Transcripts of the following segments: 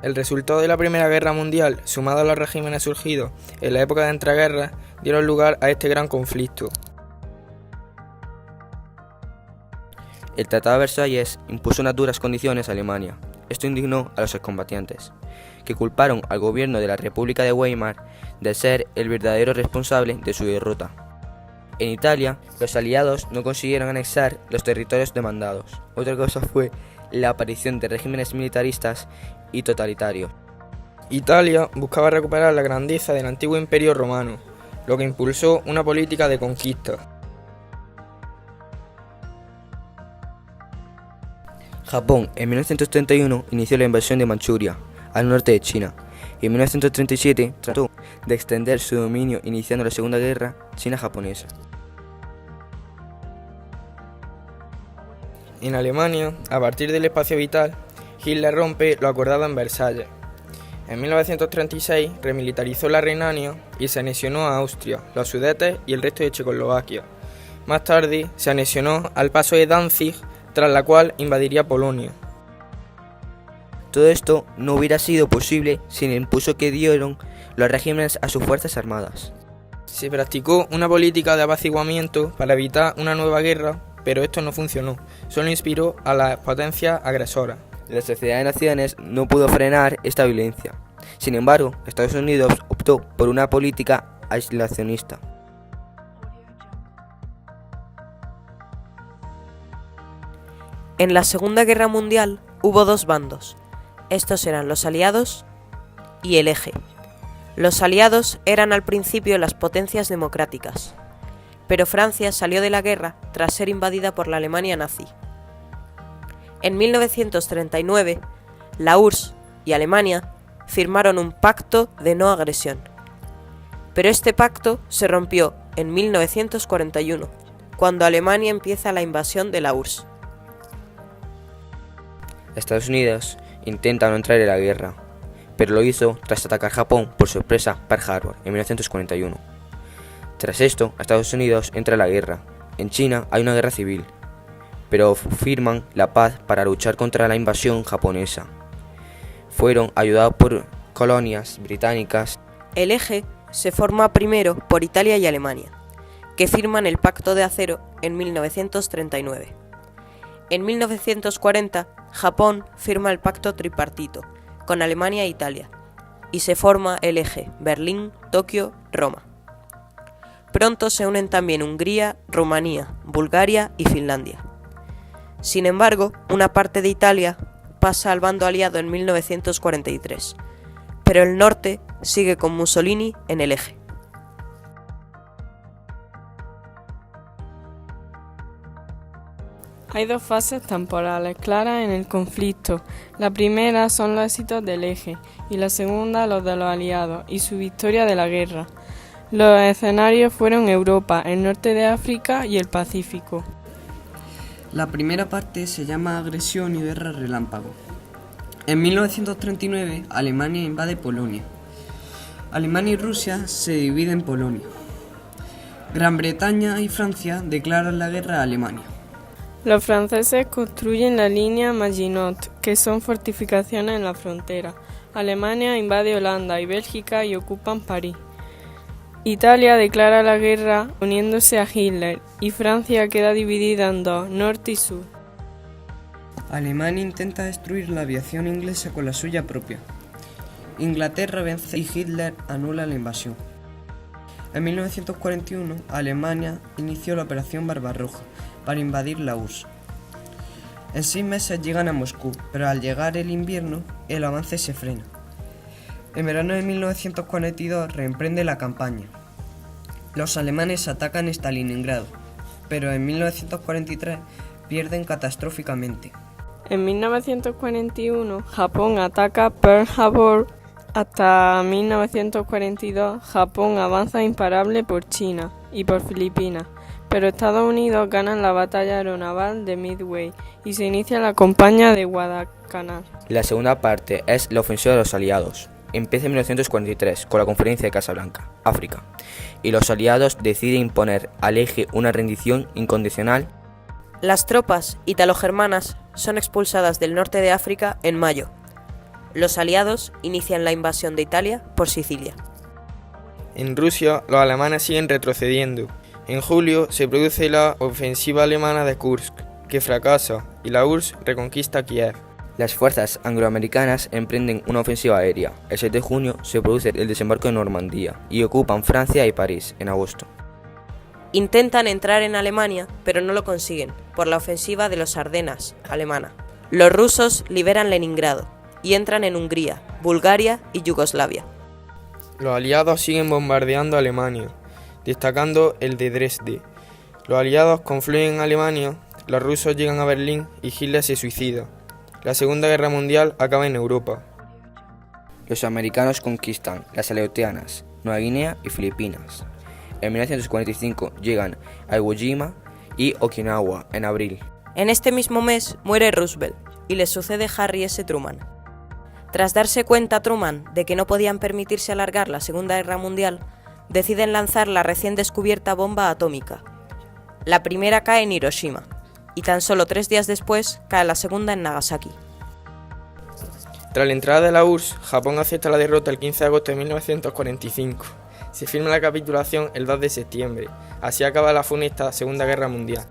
El resultado de la Primera Guerra Mundial, sumado a los regímenes surgidos en la época de entreguerras, dieron lugar a este gran conflicto. El Tratado de Versalles impuso unas duras condiciones a Alemania. Esto indignó a los excombatientes, que culparon al gobierno de la República de Weimar de ser el verdadero responsable de su derrota. En Italia, los aliados no consiguieron anexar los territorios demandados. Otra cosa fue la aparición de regímenes militaristas y totalitarios. Italia buscaba recuperar la grandeza del antiguo imperio romano, lo que impulsó una política de conquista. Japón, en 1931, inició la invasión de Manchuria, al norte de China, y en 1937 trató de extender su dominio iniciando la Segunda Guerra China-Japonesa. En Alemania, a partir del espacio vital, Hitler rompe lo acordado en Versalles. En 1936 remilitarizó la Renania y se anexionó a Austria, los Sudetes y el resto de Checoslovaquia. Más tarde se anexionó al paso de Danzig, tras la cual invadiría Polonia. Todo esto no hubiera sido posible sin el impulso que dieron los regímenes a sus fuerzas armadas. Se practicó una política de apaciguamiento para evitar una nueva guerra, pero esto no funcionó, solo inspiró a las potencias agresoras. La Sociedad de Naciones no pudo frenar esta violencia. Sin embargo, Estados Unidos optó por una política aislacionista. En la Segunda Guerra Mundial hubo dos bandos. Estos eran los aliados y el Eje. Los aliados eran al principio las potencias democráticas, pero Francia salió de la guerra tras ser invadida por la Alemania nazi. En 1939, la URSS y Alemania firmaron un pacto de no agresión, pero este pacto se rompió en 1941, cuando Alemania empieza la invasión de la URSS. Estados Unidos intenta no entrar en la guerra, pero lo hizo tras atacar Japón por sorpresa Pearl Harbor en 1941. Tras esto, Estados Unidos entra en la guerra. En China hay una guerra civil, pero firman la paz para luchar contra la invasión japonesa. Fueron ayudados por colonias británicas. El Eje se forma primero por Italia y Alemania, que firman el Pacto de Acero en 1939. En 1940, Japón firma el Pacto Tripartito con Alemania e Italia, y se forma el Eje Berlín, Tokio, Roma. Pronto se unen también Hungría, Rumanía, Bulgaria y Finlandia. Sin embargo, una parte de Italia pasa al bando aliado en 1943, pero el norte sigue con Mussolini en el Eje. Hay dos fases temporales claras en el conflicto. La primera son los éxitos del Eje y la segunda los de los aliados y su victoria de la guerra. Los escenarios fueron Europa, el norte de África y el Pacífico. La primera parte se llama Agresión y Guerra Relámpago. En 1939, Alemania invade Polonia. Alemania y Rusia se dividen en Polonia. Gran Bretaña y Francia declaran la guerra a Alemania. Los franceses construyen la línea Maginot, que son fortificaciones en la frontera. Alemania invade Holanda y Bélgica y ocupan París. Italia declara la guerra uniéndose a Hitler y Francia queda dividida en dos, norte y sur. Alemania intenta destruir la aviación inglesa con la suya propia. Inglaterra vence y Hitler anula la invasión. En 1941, Alemania inició la Operación Barbarroja para invadir la URSS. En 6 meses llegan a Moscú, pero al llegar el invierno, el avance se frena. En verano de 1942 reemprende la campaña. Los alemanes atacan Stalingrado, pero en 1943 pierden catastróficamente. En 1941, Japón ataca Pearl Harbor. Hasta 1942, Japón avanza imparable por China y por Filipinas, pero Estados Unidos ganan la batalla aeronaval de Midway y se inicia la campaña de Guadalcanal. La segunda parte es la ofensiva de los aliados. Empieza en 1943 con la Conferencia de Casablanca, África, y los aliados deciden imponer al Eje una rendición incondicional. Las tropas italo-germanas son expulsadas del norte de África en mayo. Los aliados inician la invasión de Italia por Sicilia. En Rusia, los alemanes siguen retrocediendo. En julio se produce la ofensiva alemana de Kursk, que fracasa, y la URSS reconquista Kiev. Las fuerzas angloamericanas emprenden una ofensiva aérea. El 6 de junio se produce el desembarco en Normandía y ocupan Francia y París en agosto. Intentan entrar en Alemania, pero no lo consiguen, por la ofensiva de los Ardenas, alemana. Los rusos liberan Leningrado y entran en Hungría, Bulgaria y Yugoslavia. Los aliados siguen bombardeando Alemania, destacando el de Dresde. Los aliados confluyen en Alemania, los rusos llegan a Berlín y Hitler se suicida. La Segunda Guerra Mundial acaba en Europa. Los americanos conquistan las Aleutianas, Nueva Guinea y Filipinas. En 1945 llegan a Iwo Jima y Okinawa en abril. En este mismo mes muere Roosevelt y le sucede Harry S. Truman. Tras darse cuenta Truman de que no podían permitirse alargar la Segunda Guerra Mundial, deciden lanzar la recién descubierta bomba atómica. La primera cae en Hiroshima, y tan solo 3 días después cae la segunda en Nagasaki. Tras la entrada de la URSS, Japón acepta la derrota el 15 de agosto de 1945. Se firma la capitulación el 2 de septiembre. Así acaba la funesta Segunda Guerra Mundial.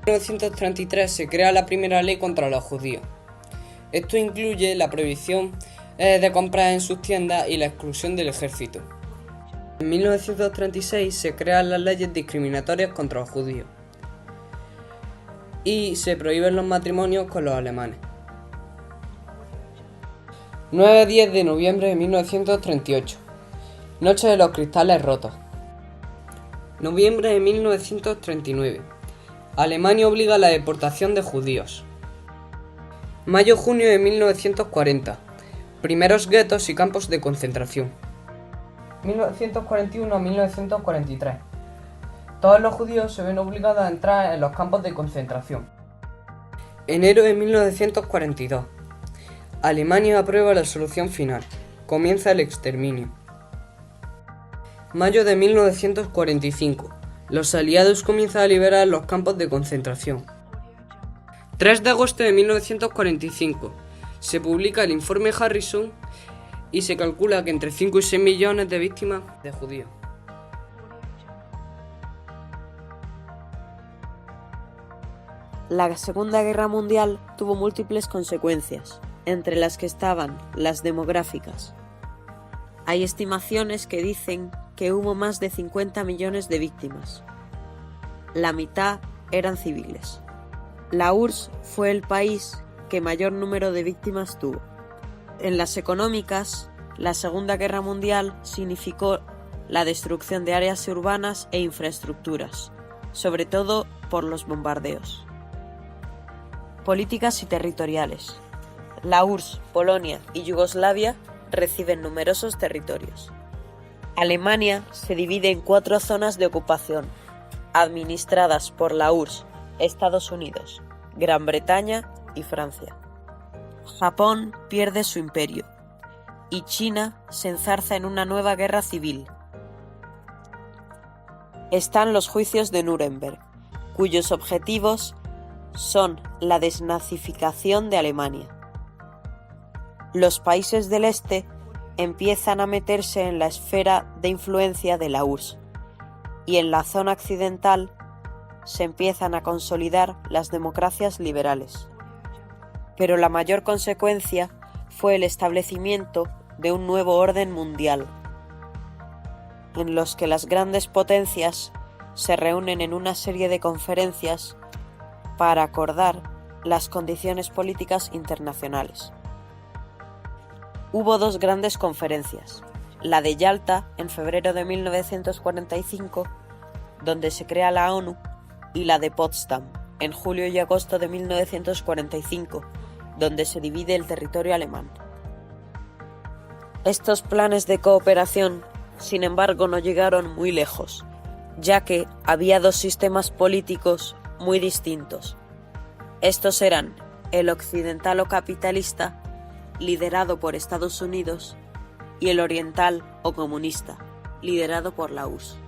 En 1933 se crea la primera ley contra los judíos. Esto incluye la prohibición de compras en sus tiendas y la exclusión del ejército. En 1936 se crean las leyes discriminatorias contra los judíos y se prohíben los matrimonios con los alemanes. 9-10 de noviembre de 1938. Noche de los cristales rotos. Noviembre de 1939. Alemania obliga a la deportación de judíos. Mayo-junio de 1940. Primeros guetos y campos de concentración. 1941 a 1943. Todos los judíos se ven obligados a entrar en los campos de concentración. Enero de 1942. Alemania aprueba la solución final. Comienza el exterminio. Mayo de 1945. Los aliados comienzan a liberar los campos de concentración. 3 de agosto de 1945. Se publica el informe Harrison y se calcula que entre 5 y 6 millones de víctimas de judíos. La Segunda Guerra Mundial tuvo múltiples consecuencias, entre las que estaban las demográficas. Hay estimaciones que dicen que hubo más de 50 millones de víctimas. La mitad eran civiles. La URSS fue el país que mayor número de víctimas tuvo. En las económicas, la Segunda Guerra Mundial significó la destrucción de áreas urbanas e infraestructuras, sobre todo por los bombardeos. Políticas y territoriales. La URSS, Polonia y Yugoslavia reciben numerosos territorios. Alemania se divide en 4 zonas de ocupación, administradas por la URSS, Estados Unidos, Gran Bretaña y Francia. Japón pierde su imperio y China se enzarza en una nueva guerra civil. Están los juicios de Nuremberg, cuyos objetivos son la desnazificación de Alemania. Los países del este empiezan a meterse en la esfera de influencia de la URSS y en la zona occidental se empiezan a consolidar las democracias liberales. Pero la mayor consecuencia fue el establecimiento de un nuevo orden mundial, en los que las grandes potencias se reúnen en una serie de conferencias para acordar las condiciones políticas internacionales. Hubo 2 grandes conferencias, la de Yalta en febrero de 1945, donde se crea la ONU, y la de Potsdam en julio y agosto de 1945, donde se divide el territorio alemán. Estos planes de cooperación, sin embargo, no llegaron muy lejos, ya que había 2 sistemas políticos muy distintos. Estos eran el occidental o capitalista, liderado por Estados Unidos, y el oriental o comunista, liderado por la URSS.